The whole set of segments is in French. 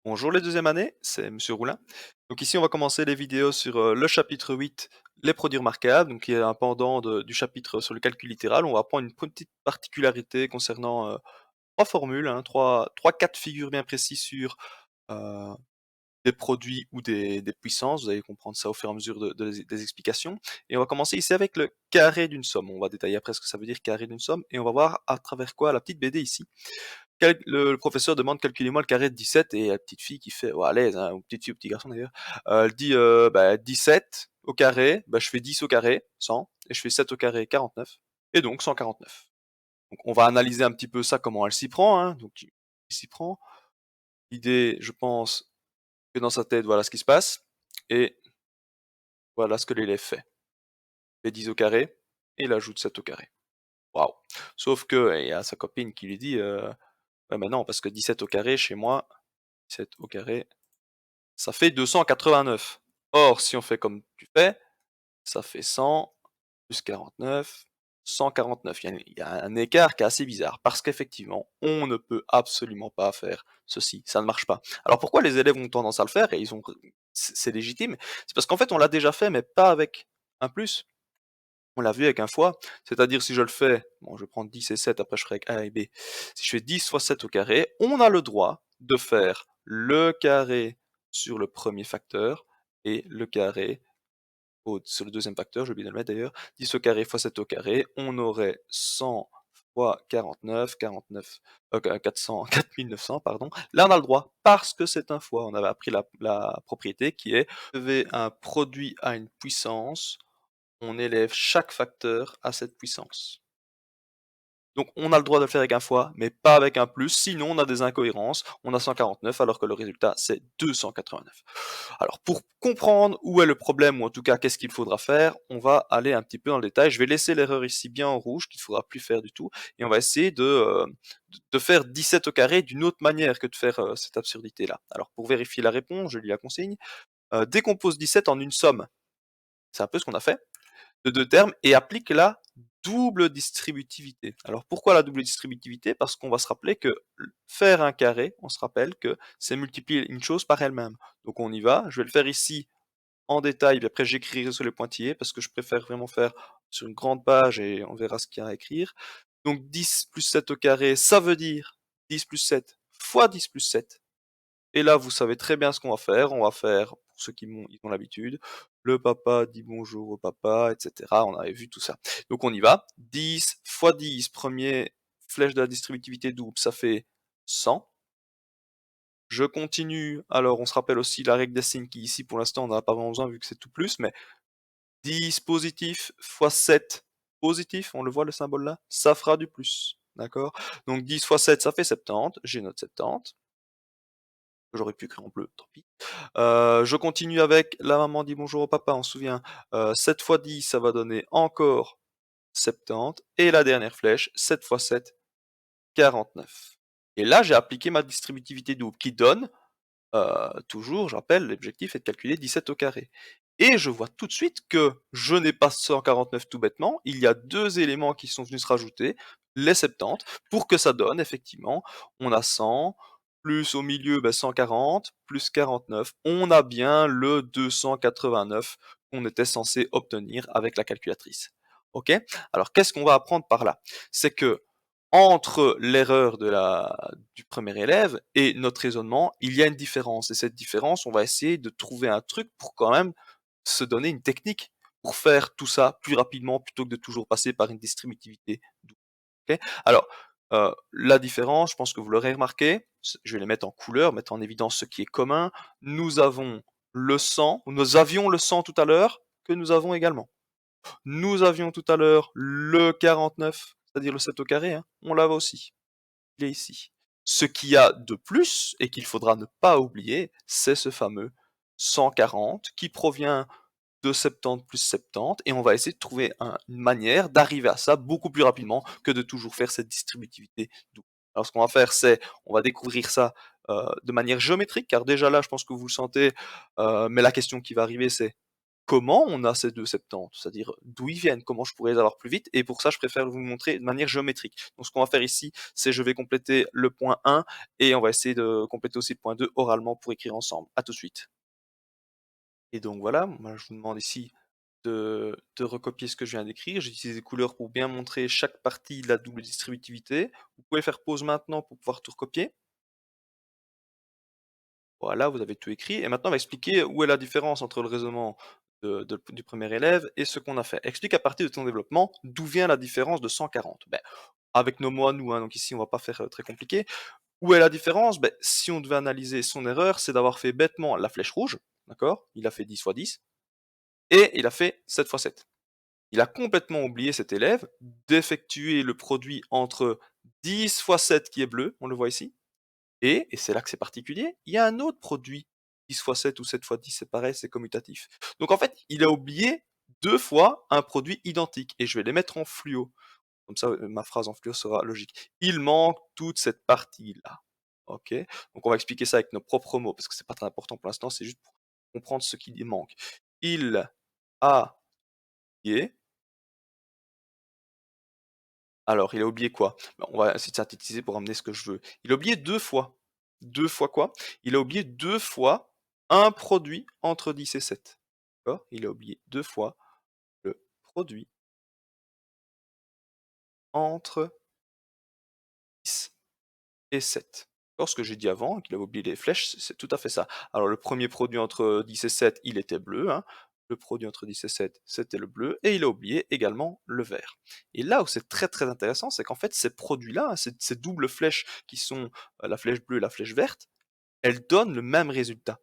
Bonjour les deuxièmes années, c'est Monsieur Roulin. Donc ici, on va commencer les vidéos sur le chapitre 8, les produits remarquables, donc qui est un pendant du chapitre sur le calcul littéral. On va prendre une petite particularité concernant trois formules, hein, trois cas de figure bien précis sur euh, des produits ou des puissances. Vous allez comprendre ça au fur et à mesure des explications. Et on va commencer ici avec le carré d'une somme. On va détailler après ce que ça veut dire carré d'une somme et on va voir à travers quoi la petite BD ici. Le professeur demande calculez-moi le carré de 17 et la petite fille qui fait à l'aise, hein, ou petite fille ou petit garçon d'ailleurs, elle dit 17 au carré, bah, je fais 10 au carré, 100, et je fais 7 au carré, 49, et donc 149. Donc on va analyser un petit peu ça, comment elle s'y prend, hein, donc il s'y prend. L'idée, je pense, que dans sa tête, voilà ce qui se passe, et voilà ce que l'élève fait. Il fait 10 au carré, et il ajoute 7 au carré. Waouh! Sauf que, il y a sa copine qui lui dit, ouais mais non, parce que 17 au carré chez moi, 17 au carré, ça fait 289. Or, si on fait comme tu fais, ça fait 100 plus 49, 149. Il y a un écart qui est assez bizarre, parce qu'effectivement, on ne peut absolument pas faire ceci, ça ne marche pas. Alors pourquoi les élèves ont tendance à le faire, et c'est légitime, c'est parce qu'en fait on l'a déjà fait, mais pas avec un plus. On l'a vu avec un fois, c'est-à-dire si je le fais, bon je vais prendre 10 et 7, après je ferai avec A et B. Si je fais 10 fois 7 au carré, on a le droit de faire le carré sur le premier facteur et le carré sur le deuxième facteur, j'ai oublié de le mettre d'ailleurs. 10 au carré fois 7 au carré, on aurait 100 fois 49, 49, 400, 4900, pardon. Là on a le droit, parce que c'est un fois. On avait appris la propriété qui est, lever un produit à une puissance, on élève chaque facteur à cette puissance. Donc on a le droit de le faire avec un fois, mais pas avec un plus, sinon on a des incohérences, on a 149 alors que le résultat c'est 289. Alors pour comprendre où est le problème, ou en tout cas qu'est-ce qu'il faudra faire, on va aller un petit peu dans le détail. Je vais laisser l'erreur ici bien en rouge, qu'il ne faudra plus faire du tout, et on va essayer de faire 17 au carré d'une autre manière que de faire cette absurdité-là. Alors pour vérifier la réponse, je lis la consigne, décompose 17 en une somme. C'est un peu ce qu'on a fait de deux termes et applique la double distributivité. Alors pourquoi la double distributivité? Parce qu'on va se rappeler que faire un carré, on se rappelle que c'est multiplier une chose par elle-même. Donc on y va, je vais le faire ici en détail, puis après j'écrirai sur les pointillés parce que je préfère vraiment faire sur une grande page et on verra ce qu'il y a à écrire. Donc 10 plus 7 au carré, ça veut dire 10 plus 7 fois 10 plus 7. Et là, vous savez très bien ce qu'on va faire. On va faire, pour ceux ils ont l'habitude, le papa dit bonjour au papa, etc. On avait vu tout ça. Donc on y va. 10 fois 10, premier flèche de la distributivité double, ça fait 100. Je continue. Alors on se rappelle aussi la règle des signes qui ici pour l'instant on n'en a pas vraiment besoin vu que c'est tout plus, mais 10 positif fois 7 positif, on le voit le symbole là, ça fera du plus. D'accord? Donc 10 fois 7, ça fait 70. J'ai note 70. J'aurais pu écrire en bleu, tant pis. Je continue avec la maman dit bonjour au papa, on se souvient. 7 fois 10, ça va donner encore 70. Et la dernière flèche, 7 fois 7, 49. Et là, j'ai appliqué ma distributivité double qui donne, toujours, je rappelle, l'objectif est de calculer 17 au carré. Et je vois tout de suite que je n'ai pas 149 tout bêtement, il y a deux éléments qui sont venus se rajouter, les 70, pour que ça donne, effectivement, on a 100, plus au milieu 140, plus 49, on a bien le 289 qu'on était censé obtenir avec la calculatrice. Ok? Alors qu'est-ce qu'on va apprendre par là? C'est que entre l'erreur du premier élève et notre raisonnement, il y a une différence. Et cette différence, on va essayer de trouver un truc pour quand même se donner une technique pour faire tout ça plus rapidement plutôt que de toujours passer par une distributivité double. Ok. Alors, la différence, je pense que vous l'aurez remarqué, je vais les mettre en couleur, mettre en évidence ce qui est commun. Nous avons le 100, nous avions le 100 tout à l'heure, que nous avons également. Nous avions tout à l'heure le 49, c'est-à-dire le 7 au carré, hein, on l'avait aussi. Il est ici. Ce qu'il y a de plus, et qu'il faudra ne pas oublier, c'est ce fameux 140 qui provient de 70 plus 70, et on va essayer de trouver une manière d'arriver à ça beaucoup plus rapidement que de toujours faire cette distributivité double. Alors ce qu'on va faire, c'est, on va découvrir ça de manière géométrique, car déjà là, je pense que vous le sentez, mais la question qui va arriver, c'est comment on a ces 2 septante? C'est-à-dire d'où ils viennent? Comment je pourrais les avoir plus vite? Et pour ça, je préfère vous le montrer de manière géométrique. Donc ce qu'on va faire ici, c'est je vais compléter le point 1 et on va essayer de compléter aussi le point 2 oralement pour écrire ensemble. À tout de suite. Et donc voilà, moi je vous demande ici de recopier ce que je viens d'écrire. J'ai utilisé des couleurs pour bien montrer chaque partie de la double distributivité. Vous pouvez faire pause maintenant pour pouvoir tout recopier. Voilà, vous avez tout écrit et maintenant on va expliquer où est la différence entre le raisonnement du premier élève et ce qu'on a fait. Explique à partir de ton développement d'où vient la différence de 140. Ben, avec nos mots à nous, hein, donc ici on va pas faire très compliqué. Où est la différence? Ben, si on devait analyser son erreur, c'est d'avoir fait bêtement la flèche rouge, d'accord? Il a fait 10 fois 10 et il a fait 7 fois 7. Il a complètement oublié cet élève d'effectuer le produit entre 10 fois 7 qui est bleu, on le voit ici, et c'est là que c'est particulier, il y a un autre produit, 10 fois 7 ou 7 fois 10, c'est pareil, c'est commutatif. Donc en fait, il a oublié 2 fois un produit identique et je vais les mettre en fluo. Comme ça, ma phrase en fluo sera logique. Il manque toute cette partie-là. OK? Donc on va expliquer ça avec nos propres mots parce que c'est pas très important pour l'instant, c'est juste pour comprendre ce qu'il manque. Il a oublié. Alors, il a oublié quoi? Bah, on va essayer de synthétiser pour amener ce que je veux. Il a oublié 2 fois. 2 fois quoi? Il a oublié 2 fois un produit entre 10 et 7. D'accord? Il a oublié 2 fois le produit entre 10 et 7. Alors, ce que j'ai dit avant, qu'il avait oublié les flèches, c'est tout à fait ça. Alors, le premier produit entre 10 et 7, il était bleu, hein. Le produit entre 10 et 7, c'était le bleu, et il a oublié également le vert. Et là où c'est très très intéressant, c'est qu'en fait, ces produits-là, hein, ces doubles flèches qui sont la flèche bleue et la flèche verte, elles donnent le même résultat.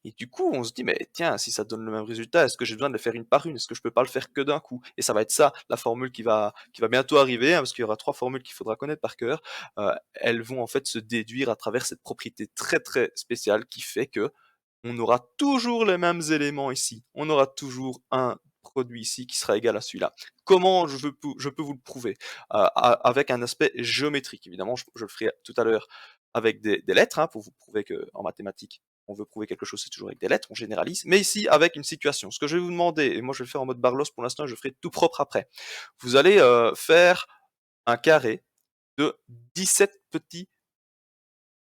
Et du coup, on se dit, mais tiens, si ça donne le même résultat, est-ce que j'ai besoin de les faire une par une? Est-ce que je peux pas le faire que d'un coup? Et ça va être ça, la formule qui va bientôt arriver, hein, parce qu'il y aura 3 formules qu'il faudra connaître par cœur. Elles vont en fait se déduire à travers cette propriété très très spéciale qui fait que on aura toujours les mêmes éléments ici. On aura toujours un produit ici qui sera égal à celui-là. Comment je peux vous le prouver? Avec un aspect géométrique. Évidemment, je le ferai tout à l'heure avec des lettres, hein, pour vous prouver qu'en mathématiques, on veut prouver quelque chose, c'est toujours avec des lettres, on généralise, mais ici avec une situation. Ce que je vais vous demander, et moi je vais le faire en mode Barlos pour l'instant, je ferai tout propre après. Vous allez faire un carré de 17 petits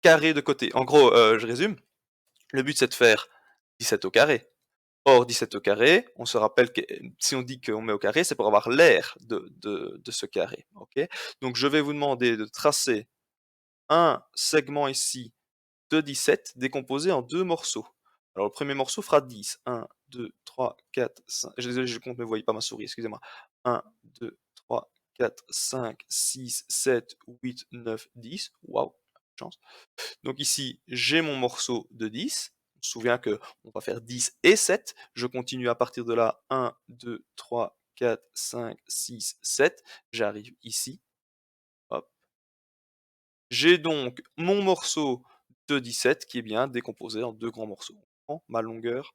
carrés de côté. En gros, je résume, le but c'est de faire 17 au carré. Or, 17 au carré, on se rappelle que si on dit qu'on met au carré, c'est pour avoir l'aire de ce carré. Ok. Donc je vais vous demander de tracer un segment ici de 17 décomposé en deux morceaux. Alors le premier morceau fera 10. 1, 2, 3, 4, 5. Désolé, je compte, ne voyez pas ma souris, excusez-moi. 1, 2, 3, 4, 5, 6, 7, 8, 9, 10. Waouh, chance. Donc ici, j'ai mon morceau de 10. On se souvient que on va faire 10 et 7. Je continue à partir de là. 1, 2, 3, 4, 5, 6, 7. J'arrive ici. Hop. J'ai donc mon morceau de 17 qui est bien décomposé en deux grands morceaux. On prend ma longueur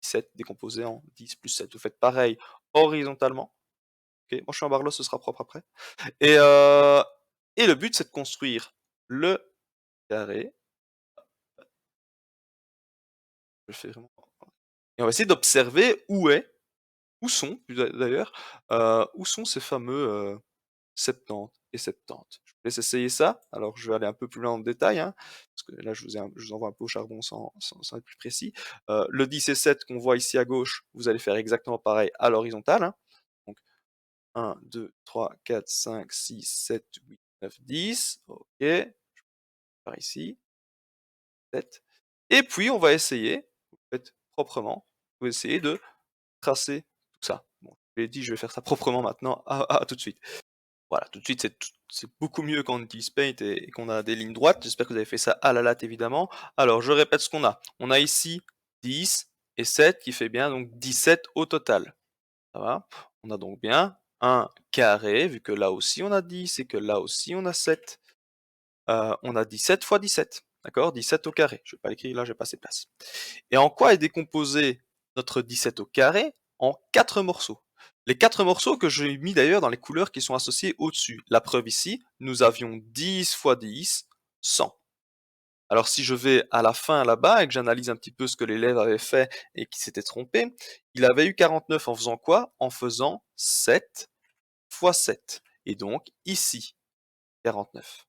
17 décomposé en 10 plus 7. Vous faites pareil horizontalement. Ok, moi je suis en barlow, ce sera propre après. Et, euh, et le but c'est de construire le carré. Je fais vraiment. Et on va essayer d'observer où sont d'ailleurs, où sont ces fameux 70 et 70. Je vous laisse essayer ça. Alors, je vais aller un peu plus loin dans le détail, hein, parce que là, je vous envoie un peu au charbon sans être plus précis. Le 10 et 7 qu'on voit ici à gauche, vous allez faire exactement pareil à l'horizontale, hein. Donc, 1, 2, 3, 4, 5, 6, 7, 8, 9, 10. OK. Par ici, 7. Et puis, on va essayer, vous faites proprement, vous essayez de tracer tout ça. Bon, je l'ai dit, je vais faire ça proprement maintenant. À tout de suite. Voilà, tout de suite, c'est beaucoup mieux quand on utilise Paint et qu'on a des lignes droites. J'espère que vous avez fait ça à la latte, évidemment. Alors, je répète ce qu'on a. On a ici 10 et 7 qui fait bien donc 17 au total. Ça va? On a donc bien un carré, vu que là aussi on a 10 et que là aussi on a 7. On a 17 fois 17. D'accord? 17 au carré. Je ne vais pas l'écrire là, j'ai pas assez de place. Et en quoi est décomposé notre 17 au carré? En 4 morceaux. Les 4 morceaux que j'ai mis d'ailleurs dans les couleurs qui sont associées au-dessus. La preuve ici, nous avions 10 fois 10, 100. Alors si je vais à la fin là-bas et que j'analyse un petit peu ce que l'élève avait fait et qu'il s'était trompé, il avait eu 49 en faisant quoi? En faisant 7 fois 7 et donc ici 49.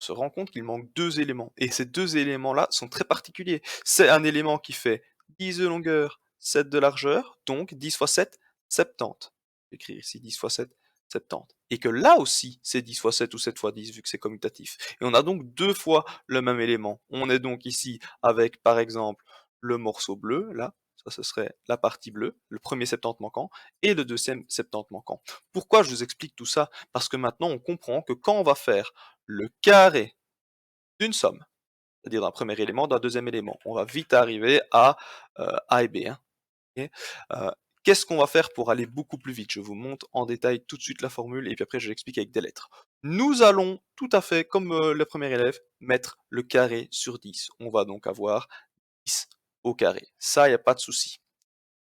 On se rend compte qu'il manque 2 éléments et ces 2 éléments-là sont très particuliers. C'est un élément qui fait 10 de longueur, 7 de largeur, donc 10 fois 7, 70. Je vais écrire ici 10 fois 7, 70. Et que là aussi, c'est 10 fois 7 ou 7 fois 10 vu que c'est commutatif. Et on a donc 2 fois le même élément. On est donc ici avec, par exemple, le morceau bleu, là, ça ce serait la partie bleue, le premier 70 manquant, et le deuxième 70 manquant. Pourquoi je vous explique tout ça? Parce que maintenant on comprend que quand on va faire le carré d'une somme, c'est-à-dire d'un premier élément, d'un deuxième élément. On va vite arriver à A et B. Hein, ok. Qu'est-ce qu'on va faire pour aller beaucoup plus vite? Je vous montre en détail tout de suite la formule et puis après je l'explique avec des lettres. Nous allons tout à fait, comme le premier élève, mettre le carré sur 10. On va donc avoir 10 au carré. Ça, il n'y a pas de souci.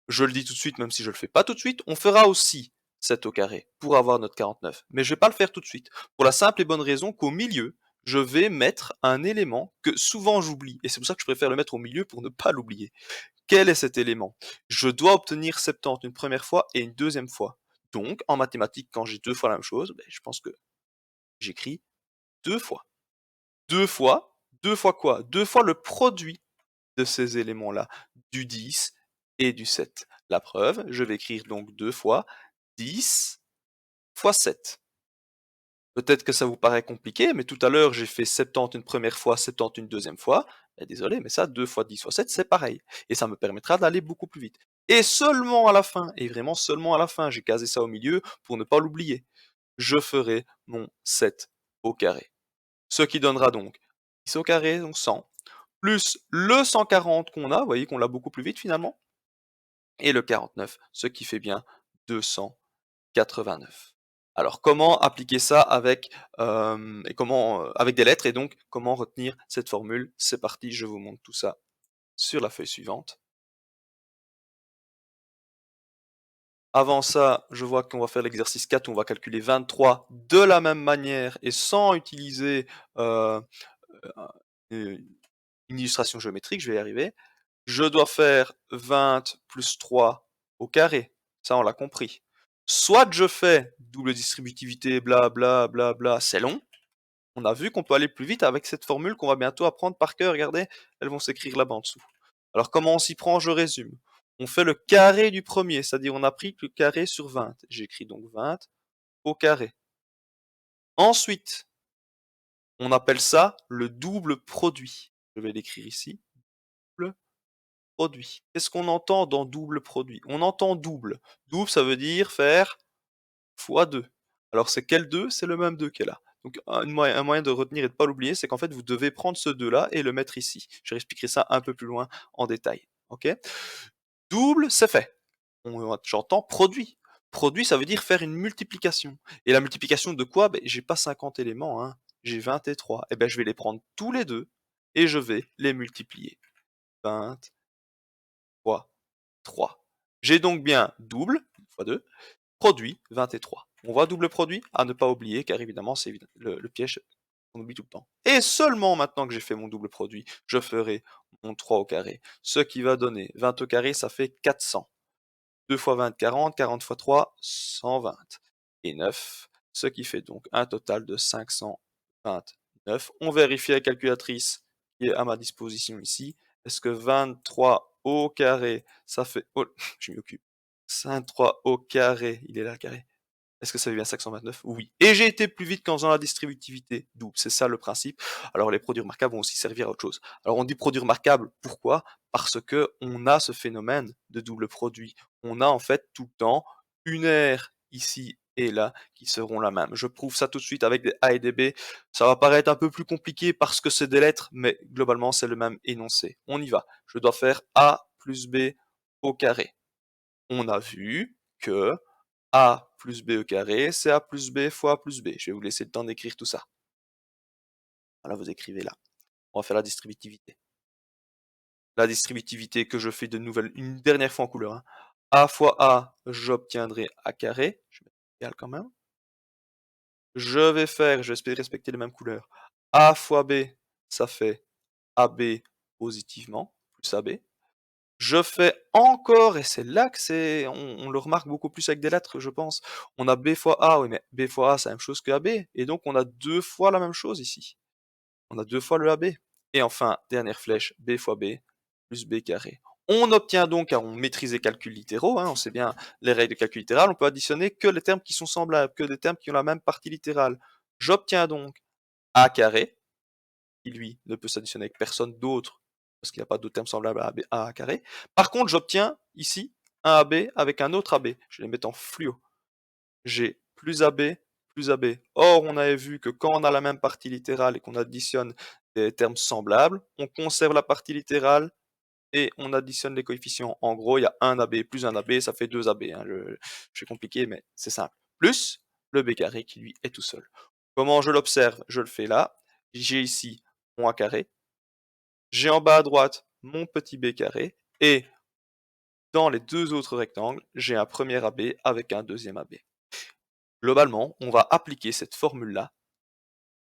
Je le dis tout de suite, même si je le fais pas tout de suite, on fera aussi 7 au carré pour avoir notre 49. Mais je vais pas le faire tout de suite. Pour la simple et bonne raison qu'au milieu, je vais mettre un élément que souvent j'oublie. Et c'est pour ça que je préfère le mettre au milieu pour ne pas l'oublier. Quel est cet élément? Je dois obtenir 70 une première fois et une deuxième fois. Donc, en mathématiques, quand j'ai deux fois la même chose, ben, je pense que j'écris deux fois. Deux fois, deux fois quoi? Deux fois le produit de ces éléments-là, du 10 et du 7. La preuve, je vais écrire donc deux fois 10 fois 7. Peut-être que ça vous paraît compliqué, mais tout à l'heure j'ai fait 70 une première fois, 70 une deuxième fois. Désolé, mais ça, 2 fois 10 fois 7, c'est pareil. Et ça me permettra d'aller beaucoup plus vite. Et seulement à la fin, et vraiment seulement à la fin, j'ai casé ça au milieu pour ne pas l'oublier, je ferai mon 7 au carré. Ce qui donnera donc 10 au carré, donc 100, plus le 140 qu'on a, vous voyez qu'on l'a beaucoup plus vite finalement, et le 49, ce qui fait bien 289. Alors comment appliquer ça avec, avec des lettres et donc comment retenir cette formule? C'est parti, je vous montre tout ça sur la feuille suivante. Avant ça, je vois qu'on va faire l'exercice 4 où on va calculer 23 de la même manière et sans utiliser, heu, heu, une illustration géométrique, je vais y arriver. Je dois faire 20 plus 3 au carré. Ça, on l'a compris. Soit je fais double distributivité, bla bla bla bla, c'est long. On a vu qu'on peut aller plus vite avec cette formule qu'on va bientôt apprendre par cœur. Regardez, elles vont s'écrire là-bas en dessous. Alors comment on s'y prend? Je résume. On fait le carré du premier, c'est-à-dire on a pris le carré sur 20. J'écris donc 20 au carré. Ensuite, on appelle ça le double produit. Je vais l'écrire ici. Double produit. Qu'est-ce qu'on entend dans double produit? On entend double. Double, ça veut dire faire fois 2. Alors c'est quel 2? C'est le même 2 qui est là. Donc un moyen de retenir et de ne pas l'oublier, c'est qu'en fait vous devez prendre ce 2 là et le mettre ici. Je réexpliquerai ça un peu plus loin en détail. Ok? Double, c'est fait. J'entends produit. Produit, ça veut dire faire une multiplication. Et la multiplication de quoi? Ben, j'ai pas 50 éléments, hein. J'ai 23. Et ben je vais les prendre tous les deux et je vais les multiplier. 20 fois 3. J'ai donc bien double, fois 2, produit 23. On voit double produit à ne pas oublier, car évidemment, c'est le piège qu'on oublie tout le temps. Et seulement maintenant que j'ai fait mon double produit, je ferai mon 3 au carré. Ce qui va donner 20 au carré, ça fait 400. 2 fois 20, 40, 40 fois 3, 120. Et 9, ce qui fait donc un total de 529. On vérifie la calculatrice qui est à ma disposition ici. Est-ce que 23 au carré, ça fait... Oh, je m'y occupe. 53 au carré, il est là le carré. Est-ce que ça fait bien 529? Oui. Et j'ai été plus vite qu'en faisant la distributivité double. C'est ça le principe. Alors les produits remarquables vont aussi servir à autre chose. Alors on dit produit remarquable, pourquoi? Parce que on a ce phénomène de double produit. On a en fait tout le temps une aire ici et là qui seront la même. Je prouve ça tout de suite avec des A et des B. Ça va paraître un peu plus compliqué parce que c'est des lettres, mais globalement c'est le même énoncé. On y va. Je dois faire A plus B au carré. On a vu que a plus b au carré, c'est a plus b fois a plus b. Je vais vous laisser le temps d'écrire tout ça. Voilà, vous écrivez là. On va faire la distributivité. La distributivité que je fais de nouvelle, une dernière fois en couleur. Hein. A fois a, j'obtiendrai a carré. Je vais mettre égal quand même. Je vais faire, je vais respecter les mêmes couleurs. A fois b, ça fait AB positivement, plus AB. Je fais encore, et c'est là que on le remarque beaucoup plus avec des lettres, je pense. On a B fois A, oui, mais B fois A, c'est la même chose que AB, et donc on a deux fois la même chose ici. On a deux fois le AB. Et enfin, dernière flèche, B fois B, plus B carré. On obtient donc, car on maîtrise les calculs littéraux, hein, on sait bien les règles de calcul littéral, on peut additionner que les termes qui sont semblables, que des termes qui ont la même partie littérale. J'obtiens donc A carré, qui lui ne peut s'additionner avec personne d'autre, parce qu'il n'y a pas d'autres termes semblables à A carré. Par contre, j'obtiens ici un AB avec un autre AB. Je vais les mettre en fluo. J'ai plus AB, plus AB. Or, on avait vu que quand on a la même partie littérale et qu'on additionne des termes semblables, on conserve la partie littérale et on additionne les coefficients. En gros, il y a un AB plus un AB, ça fait 2 AB. Hein. Je suis compliqué, mais c'est simple. Plus le B carré qui, lui, est tout seul. Comment je l'observe? Je le fais là. J'ai ici mon A carré. J'ai en bas à droite mon petit B carré. Et dans les deux autres rectangles, j'ai un premier AB avec un deuxième AB. Globalement, on va appliquer cette formule-là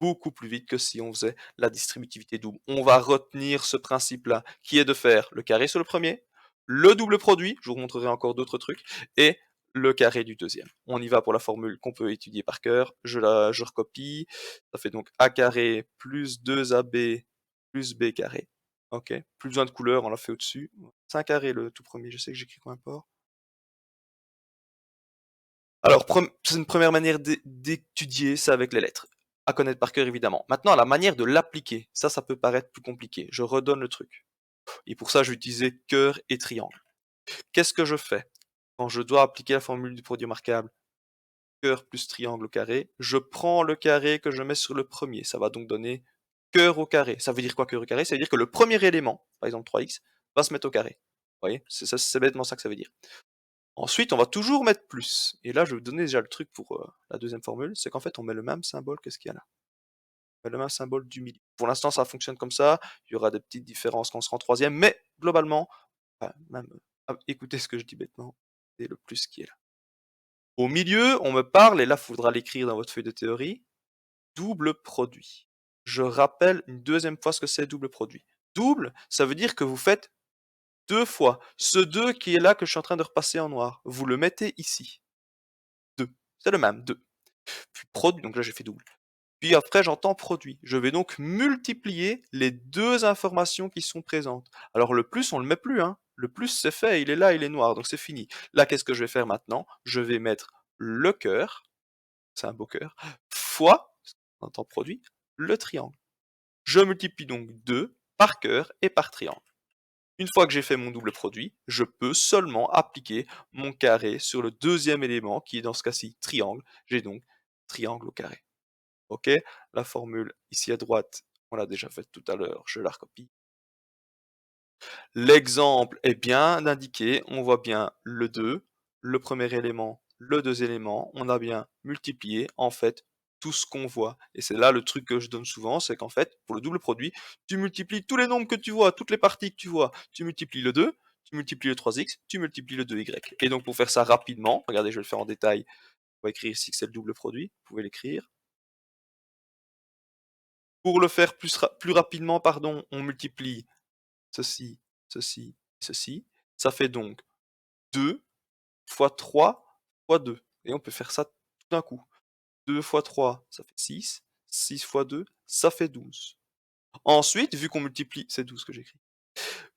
beaucoup plus vite que si on faisait la distributivité double. On va retenir ce principe-là, qui est de faire le carré sur le premier, le double produit, je vous montrerai encore d'autres trucs, et le carré du deuxième. On y va pour la formule qu'on peut étudier par cœur. Je recopie. Ça fait donc A carré plus 2AB plus B carré. Ok. Plus besoin de couleur, on l'a fait au-dessus. C'est un carré le tout premier, je sais que j'écris combien pas. Alors, c'est une première manière d'étudier ça avec les lettres. À connaître par cœur, évidemment. Maintenant, la manière de l'appliquer, ça peut paraître plus compliqué. Je redonne le truc. Et pour ça, je vais utiliser cœur et triangle. Qu'est-ce que je fais quand je dois appliquer la formule du produit remarquable? Cœur plus triangle au carré. Je prends le carré que je mets sur le premier. Ça va donc donner cœur au carré. Ça veut dire quoi, cœur au carré? Ça veut dire que le premier élément, par exemple 3x, va se mettre au carré. Vous voyez? C'est bêtement ça que ça veut dire. Ensuite, on va toujours mettre plus. Et là, je vais vous donner déjà le truc pour la deuxième formule, c'est qu'en fait, on met le même symbole que ce qu'il y a là. On met le même symbole du milieu. Pour l'instant, ça fonctionne comme ça. Il y aura des petites différences quand on sera en troisième, mais globalement, même, écoutez ce que je dis bêtement, c'est le plus qui est là. Au milieu, on me parle, et là, il faudra l'écrire dans votre feuille de théorie, double produit. Je rappelle une deuxième fois ce que c'est double produit. Double, ça veut dire que vous faites deux fois. Ce 2 qui est là que je suis en train de repasser en noir, vous le mettez ici. 2. C'est le même, 2. Puis produit, donc là j'ai fait double. Puis après j'entends produit. Je vais donc multiplier les deux informations qui sont présentes. Alors le plus on le met plus, hein. Le plus c'est fait, il est là, il est noir, donc c'est fini. Là qu'est-ce que je vais faire maintenant? Je vais mettre le cœur, c'est un beau cœur, fois, on entend produit, le triangle. Je multiplie donc 2 par cœur et par triangle. Une fois que j'ai fait mon double produit, je peux seulement appliquer mon carré sur le deuxième élément, qui est dans ce cas-ci triangle. J'ai donc triangle au carré. Ok? La formule ici à droite, on l'a déjà faite tout à l'heure, je la recopie. L'exemple est bien indiqué, on voit bien le 2, le premier élément, le deuxième élément, on a bien multiplié en fait tout ce qu'on voit. Et c'est là le truc que je donne souvent, c'est qu'en fait, pour le double produit, tu multiplies tous les nombres que tu vois, toutes les parties que tu vois, tu multiplies le 2, tu multiplies le 3x, tu multiplies le 2y. Et donc pour faire ça rapidement, regardez, je vais le faire en détail, on va écrire ici que c'est le double produit, vous pouvez l'écrire. Pour le faire plus rapidement, pardon, on multiplie ceci, ceci, ceci. Ça fait donc 2 fois 3 fois 2. Et on peut faire ça tout d'un coup. 2 fois 3, ça fait 6. 6 fois 2, ça fait 12. Ensuite, vu qu'on multiplie, c'est 12 que j'écris.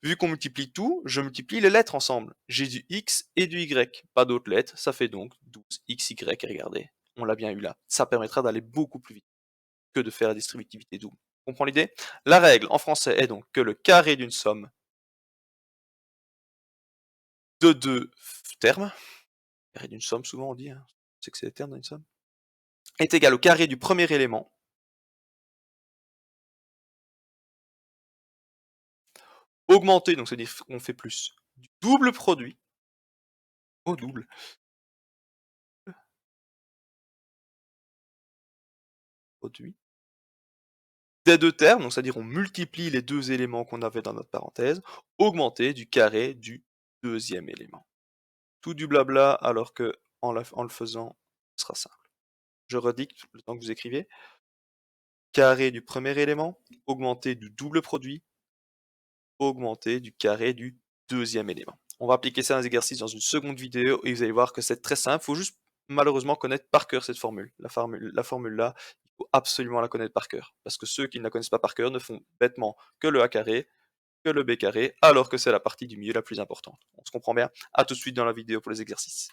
Vu qu'on multiplie tout, je multiplie les lettres ensemble. J'ai du x et du y. Pas d'autres lettres, ça fait donc 12xy. Et regardez, on l'a bien eu là. Ça permettra d'aller beaucoup plus vite que de faire la distributivité double. On comprend l'idée? La règle en français est donc que le carré d'une somme de deux termes, carré d'une somme souvent on dit, hein, c'est que c'est les termes dans une somme, est égal au carré du premier élément, augmenté, donc c'est-à-dire qu'on fait plus, du double produit, au double, produit, des deux termes, donc c'est-à-dire on multiplie les deux éléments qu'on avait dans notre parenthèse, augmenté du carré du deuxième élément. Tout du blabla alors que en le faisant, ce sera simple. Je redicte le temps que vous écrivez. Carré du premier élément, augmenté du double produit, augmentée du carré du deuxième élément. On va appliquer ça à un exercice dans une seconde vidéo et vous allez voir que c'est très simple. Il faut juste malheureusement connaître par cœur cette formule. La formule là, il faut absolument la connaître par cœur. Parce que ceux qui ne la connaissent pas par cœur ne font bêtement que le a carré, que le b carré, alors que c'est la partie du milieu la plus importante. On se comprend bien? À tout de suite dans la vidéo pour les exercices.